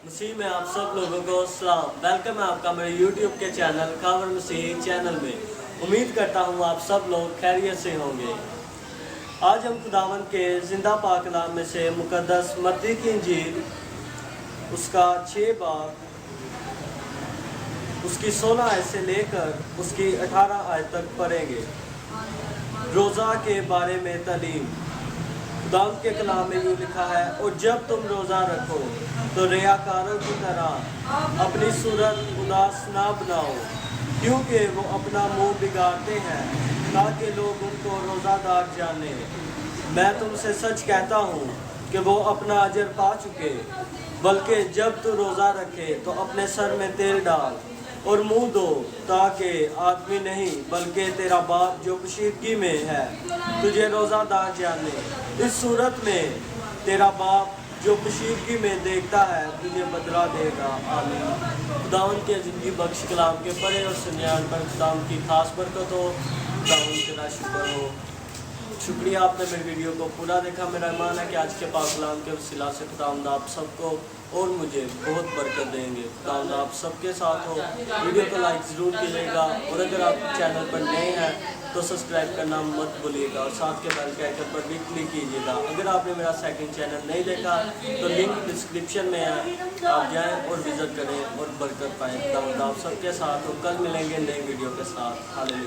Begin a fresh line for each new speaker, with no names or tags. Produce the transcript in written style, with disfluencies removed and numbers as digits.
मसीह में आप सब लोगों को सलाम। वेलकम है आपका मेरे YouTube के चैनल कावर मसीह चैनल में। उम्मीद करता हूँ आप सब लोग खैरियत से होंगे। आज हम खुदावन के जिंदा पाक कलाम में से मुकद्दस मत्ती की इंजील उसका 6 बाब उसकी 16 आयत से लेकर उसकी 18 आयत तक पढ़ेंगे। रोज़ा के बारे में तालीम। खुदावंद के कलाम में यूँ लिखा है, और जब तुम रोज़ा रखो तो रियाकारों की तरह अपनी सूरत उदास ना बनाओ, क्योंकि वो अपना मुंह बिगाड़ते हैं ताकि लोग उनको रोज़ादार जाने। मैं तुमसे सच कहता हूँ कि वो अपना अजर पा चुके। बल्कि जब तू रोज़ा रखे तो अपने सर में तेल डाल और मुंह धो, ताकि आदमी नहीं बल्कि तेरा बाप जो कशीदगी में है तुझे रोज़ादार जाने। इस सूरत में तेरा बाप जो कशीदगी में देखता है तुझे बदला देगा। आमीन। खुदावंद के ज़िंदगी बख्श कलाम के पढ़े और सुनियान पर खुदावंद की खास बरकत हो। खुदावंद तेरा शुक्र हो। शुक्रिया आपने मेरी वीडियो को पूरा देखा। मेरा ईमान है कि आज के पाक कलाम के वसीला से खुदावंद आप सबको और मुझे बहुत बरकत देंगे। खुदावंद आप सबके साथ हो। वीडियो को लाइक ज़रूर कीजिएगा और अगर आप चैनल पर नए हैं तो सब्सक्राइब करना मत भूलिएगा और साथ के बेल के आइकन पर भी क्लिक कीजिएगा। अगर आपने मेरा सेकंड चैनल नहीं देखा तो लिंक डिस्क्रिप्शन में है, आप जाएँ और विज़िट करें और बरकत पाएँ। खुदावंद आप सबके साथ हो। कल मिलेंगे नई वीडियो के साथ। हालेलुया।